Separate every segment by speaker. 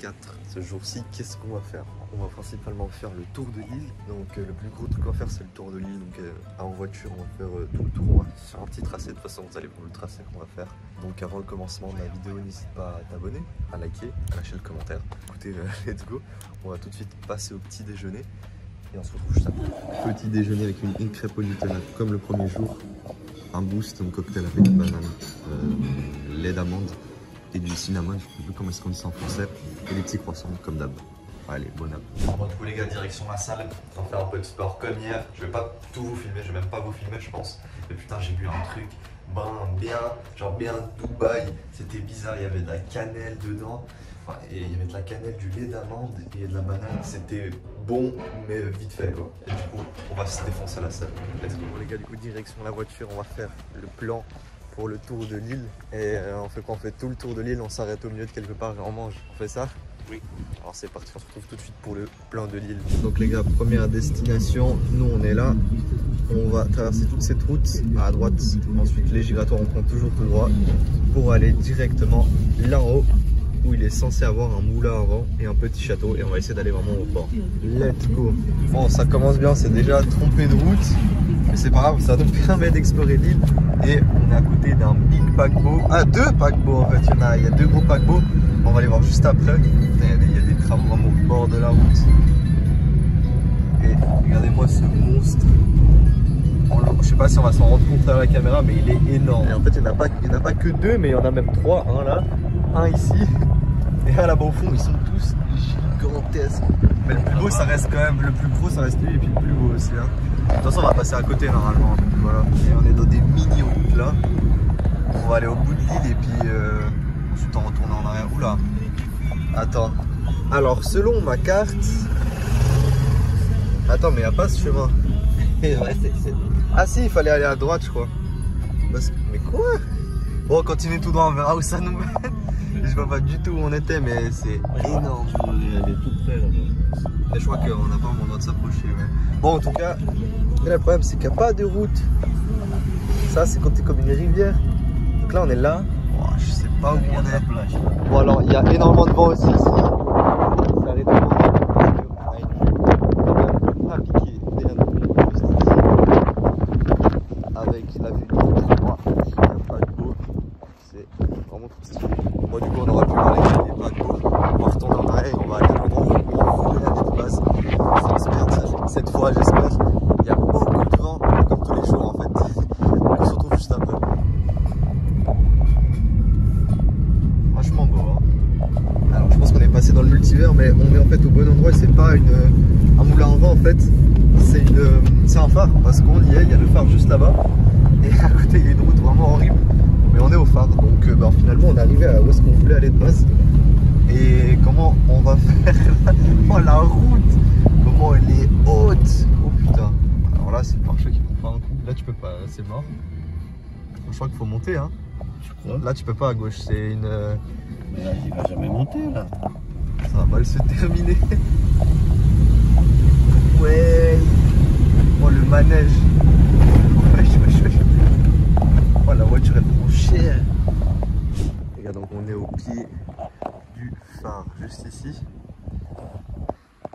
Speaker 1: 4. Ce jour-ci, qu'est-ce qu'on va faire? On va principalement faire le tour de l'île. Donc le plus gros truc qu'on va faire, c'est le tour de l'île. Donc en voiture, on va faire tout le tour. On va faire un petit tracé. De toute façon, vous allez voir le tracé qu'on va faire. Donc avant le commencement de la vidéo, n'hésite pas à t'abonner, à liker, à lâcher le commentaire. Écoutez, let's go. On va tout de suite passer au petit déjeuner. Et on se retrouve juste après. Petit déjeuner avec une crêpe au Nutella, comme le premier jour. Un boost, un cocktail avec banane, lait d'amande et du cinnamon, je ne sais plus comment est-ce qu'on dit ça en français, et des petits croissants comme d'hab. Allez, bon app. Bon, du coup les gars, direction la salle, on va faire un peu de sport comme hier. Je vais pas tout vous filmer, je vais même pas vous filmer je pense. Mais putain, j'ai bu un truc bien Dubaï, c'était bizarre, il y avait de la cannelle dedans. Enfin, et il y avait de la cannelle, du lait d'amande et de la banane, c'était bon mais vite fait quoi. Et du coup on va se défoncer à la salle. Let's go. Bon les gars, du coup direction la voiture, on va faire le plan pour le tour de l'île. Et on fait quoi? On fait tout le tour de l'île, on s'arrête au milieu de quelque part et on mange. On fait ça? Oui. Alors c'est parti, on se retrouve tout de suite pour le plan de l'île. Donc les gars, première destination, nous on est là. On va traverser toute cette route à droite. Ensuite les giratoires, on prend toujours tout droit pour aller directement là en haut, où il est censé avoir un moulin à vent et un petit château, et on va essayer d'aller vraiment au port. Let's go. Bon, ça commence bien, c'est déjà trompé de route, mais c'est pas grave, ça nous permet d'explorer l'île. Et on est à côté d'un big paquebot, deux paquebots en fait, il y a deux gros paquebots, on va les voir juste après. Il y a des travaux vraiment au bord de la route. Et regardez-moi ce monstre. Je sais pas si on va s'en rendre compte à la caméra, mais il est énorme. Et en fait, il n'y en a pas que deux, mais il y en a même trois, un là, un ici. Et un là-bas au fond, ils sont tous gigantesques. Mais le plus beau, ça reste quand même, le plus gros, ça reste lui, et puis le plus beau aussi. Hein. De toute façon, on va passer à côté normalement. Donc, voilà. Et on est dans des mini-routes là. On va aller au bout de l'île et puis ensuite on retourne en arrière. Oula. Attends. Alors, selon ma carte. Attends, mais il n'y a pas ce chemin. Ah si, il fallait aller à droite, je crois. Mais quoi? Bon, on continue tout droit, on verra où ça nous mène. Je vois pas du tout où on était, mais c'est énorme.
Speaker 2: Elle est toute près là-bas.
Speaker 1: Mais je crois qu'on n'a pas vraiment le droit de s'approcher. Ouais. Bon, en tout cas, le problème c'est qu'il n'y a pas de route. Ça, c'est côté comme une rivière. Donc là, on est là. Oh, je sais pas où on est. Bon, alors, il y a énormément de vent aussi ici. C'est arrêté de vent. On a piqué derrière nous, juste ici. Avec la vue du droit. C'est vraiment tout stylé. Moi du coup on aura pu parler avec les paquebots. On va retourner en arrière et on va aller à l'endroit où on voulait aller de base. Cette fois j'espère. Il y a beaucoup de vent, comme tous les jours en fait. Donc on se retrouve juste après. Franchement beau hein. Alors je pense qu'on est passé dans le multivers, mais on est en fait au bon endroit et c'est pas un moulin à vent en fait. C'est un phare parce qu'on y est, il y a le phare juste là-bas. Et à côté il y a une route vraiment horrible. Mais on est au phare, donc finalement on est arrivé à où est-ce qu'on voulait aller de base. Et comment on va faire là? Oh la route, comment elle est haute. Oh putain. Alors là c'est le pare-choc qui prend pas un coup. Là tu peux pas, c'est mort. Je crois qu'il faut monter hein. Là tu peux pas à gauche, c'est une...
Speaker 2: Mais là il va jamais monter là.
Speaker 1: Ça va mal se terminer. Ouais. Oh le manège. Oh la voiture elle prend cher. Les gars, donc on est au pied du phare juste ici.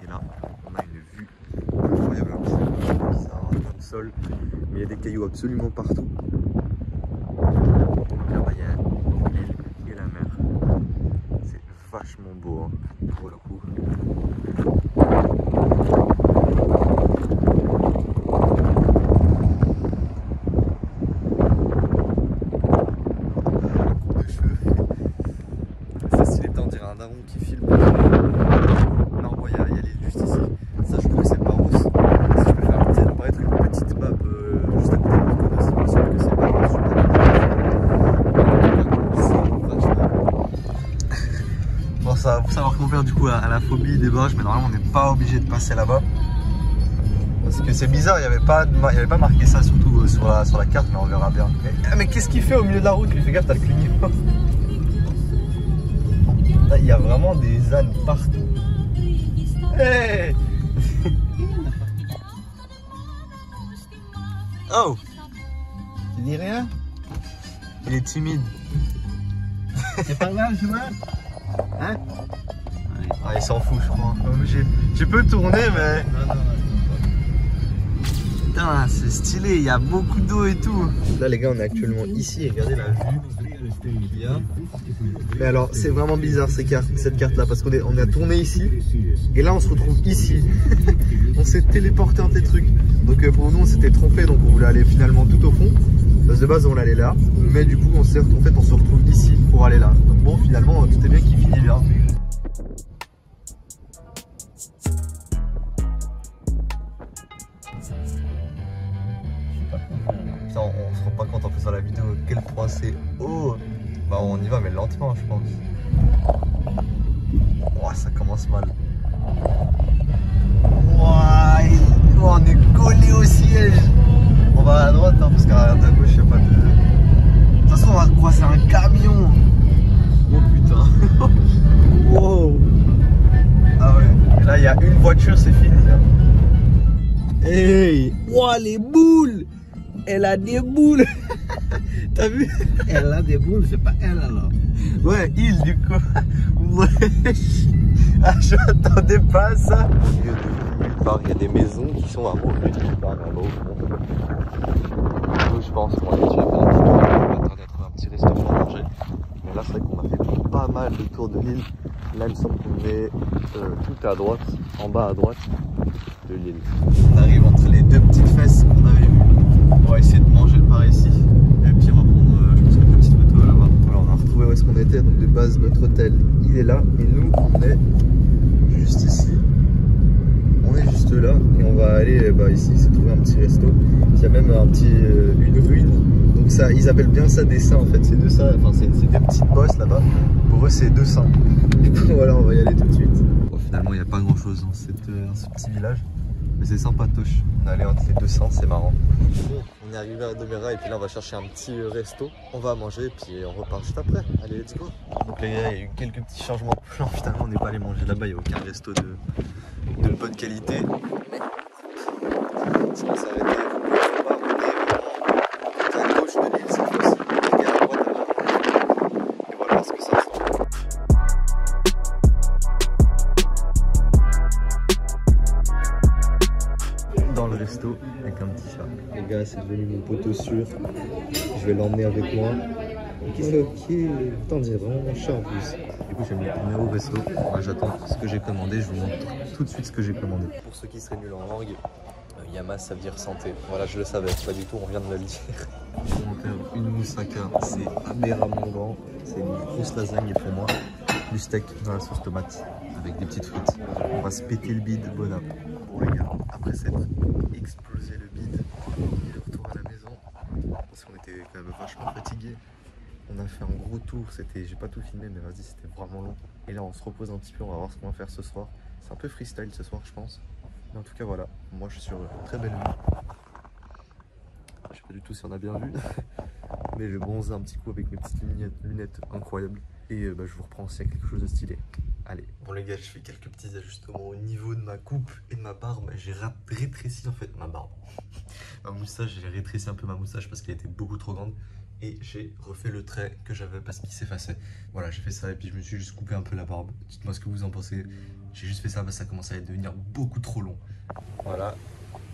Speaker 1: Et là on a une vue incroyable. C'est un sol, mais il y a des cailloux absolument partout. Là-bas il y a l'île et la mer. C'est vachement beau hein, pour le coup. Qui filme. Non, bon, il y a l'île juste ici. Ça, je crois que c'est Paros. Si je peux faire apparaître une petite map juste à côté de Mykonos, il me semble que c'est Paros. C'est vachement. Bon, ça va savoir qu'on perd du coup à la phobie des barrages, mais normalement, on n'est pas obligé de passer là-bas. Parce que c'est bizarre, il n'y avait pas marqué ça, surtout sur la carte, mais on verra bien. Mais qu'est-ce qu'il fait au milieu de la route? Lui, fais gaffe, t'as le clignotant. Il y a vraiment des ânes partout. Hey. Oh.
Speaker 2: Tu dis rien?
Speaker 1: Il est timide.
Speaker 2: C'est pas grave, tu vois? Hein?
Speaker 1: Ah, il s'en fout, je crois. J'ai peu tourné, mais. Putain, c'est stylé, il y a beaucoup d'eau et tout. Là, les gars, on est actuellement ici. Regardez la vue qu'il y a. Mais alors, c'est vraiment bizarre cette carte-là, parce qu'on a tourné ici. Et là, on se retrouve ici. On s'est téléporté entre les trucs. Donc, pour nous, on s'était trompé. Donc, on voulait aller finalement tout au fond. Parce que de base, on allait là. Mais du coup, on se retrouve ici pour aller là. Donc, bon, finalement, tout est bien qui finit bien. Putain, on se rend pas compte en faisant la vidéo à quel point c'est haut. Bah on y va mais lentement je pense. Ouah, ça commence mal. Ouah, on est collé au siège. On va à droite hein, parce qu'à gauche il n'y a pas de... De toute façon on va croiser un camion. Oh putain. Wow. Ah ouais. Et là il y a une voiture, c'est fini là. Hey. Ouah les boules. Elle a des boules. T'as vu?
Speaker 2: Elle a des boules, c'est pas elle alors.
Speaker 1: Ouais, il du coup. Ouais. Ah, j'attendais pas à ça. Au milieu de nulle part, il y a des maisons qui sont vraiment au milieu de nulle part là-bas au fond. Donc je pense qu'on va déjà faire un petit tour. On va tarder à trouver un petit resto pour manger. Mais là, c'est vrai qu'on a fait pas mal de tours de l'île. Là, il me semble qu'on est tout à droite, en bas à droite de l'île. On arrive entre les deux petites fesses qu'on avait vues. On va essayer de manger par ici. Et puis on va prendre, je pense, quelques petites photos là-bas. Voilà, on a retrouvé où est-ce qu'on était. Donc de base, notre hôtel, il est là. Et nous, on est juste ici. On est juste là. Et on va aller ici, se trouver un petit resto. Il y a même une ruine. Donc ça, ils appellent bien ça des saints en fait. C'est de ça, enfin c'est des petites bosses là-bas. Pour eux, c'est deux saints. Du coup, voilà, on va y aller tout de suite. Bon, finalement, il n'y a pas grand-chose dans ce petit village. Mais c'est sympatoche. On est allé entre les deux saints, c'est marrant. Bon, on est arrivé à Domera et puis là on va chercher un petit resto. On va manger et puis on repart juste après. Allez, let's go. Donc les gars, il y a eu quelques petits changements de plan. Finalement, on n'est pas allé manger là-bas. Il n'y a aucun resto de bonne qualité. Mais si on s'arrêtait, on est tout à gauche de l'île cette fois-ci. Et à droite là-bas. Et voilà ce que ça ressemble. Dans le resto avec un petit chat. Les gars, c'est devenu mon poteau sûr. Je vais l'emmener avec moi. Ok. Putain, on dirait vraiment mon chat en plus. Du coup, je vais me tourner au resto. Moi, j'attends ce que j'ai commandé. Je vous montre tout de suite ce que j'ai commandé. Pour ceux qui seraient nuls en langue, Yamas, ça veut dire santé. Voilà, je le savais. Pas du tout, on vient de me le dire. On va faire une moussaka. C'est aberramment grand. C'est une grosse lasagne pour moi. Du steak dans la sauce tomate avec des petites frites. On va se péter le bide, bon app. Bon les gars, après s'être explosé le bide, on est de retour à la maison parce qu'on était quand même vachement fatigués. On a fait un gros tour, j'ai pas tout filmé mais vas-y, c'était vraiment long. Et là on se repose un petit peu, on va voir ce qu'on va faire ce soir. C'est un peu freestyle ce soir je pense. Mais en tout cas voilà, moi je suis sur une très belle vue. Je sais pas du tout si on a bien vu. Mais je bronze un petit coup avec mes petites lunettes incroyables. Et je vous reprends s'il y a quelque chose de stylé. Allez. Bon les gars, je fais quelques petits ajustements au niveau de ma coupe et de ma barbe. J'ai rétréci en fait ma barbe. Ma moustache, j'ai rétréci un peu ma moustache parce qu'elle était beaucoup trop grande. Et j'ai refait le trait que j'avais parce qu'il s'effaçait. Voilà, j'ai fait ça et puis je me suis juste coupé un peu la barbe. Dites-moi ce que vous en pensez. J'ai juste fait ça parce que ça commençait à devenir beaucoup trop long. Voilà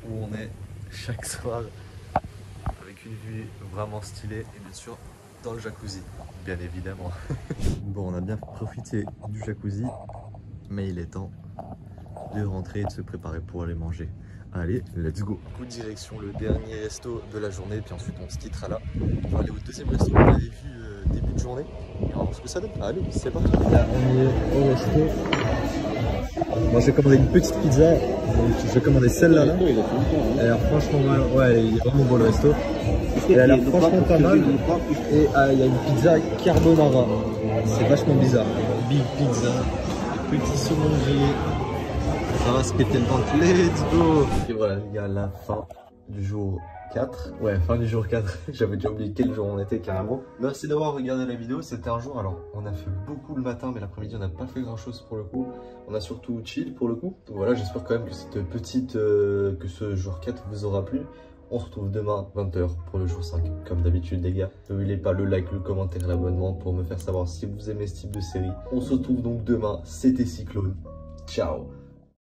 Speaker 1: où on est chaque soir. Avec une vue vraiment stylée et bien sûr dans le jacuzzi, bien évidemment. Bon, on a bien profité du jacuzzi, mais il est temps de rentrer et de se préparer pour aller manger. Allez, let's go. Coup de direction, le dernier resto de la journée, puis ensuite on se quittera là. On va aller au deuxième resto qu'on avait vu début de journée. Et on va voir ce que ça donne. Allez, c'est parti. Là, on y est au resto. Moi, j'ai commandé une petite pizza. Donc, je vais commander celle-là. Là. Elle a l'air franchement mal. Ouais, il est vraiment beau le resto. Elle a l'air franchement pas mal. Et il y a une pizza carbonara. C'est vachement bizarre. Big pizza. Petit saumon grillé. Ça va se péter le ventre. Let's go. Et voilà, les gars, la fin du jour 4. Ouais, fin du jour 4. J'avais déjà oublié quel jour on était carrément. Merci d'avoir regardé la vidéo. C'était un jour, alors on a fait beaucoup le matin, mais l'après-midi on n'a pas fait grand chose pour le coup. On a surtout chill pour le coup. Donc voilà, j'espère quand même que cette petite, que ce jour 4 vous aura plu. On se retrouve demain 20h pour le jour 5. Comme d'habitude les gars, n'oubliez pas le like, le commentaire et l'abonnement pour me faire savoir si vous aimez ce type de série. On se retrouve donc demain, c'était Cyclone. Ciao.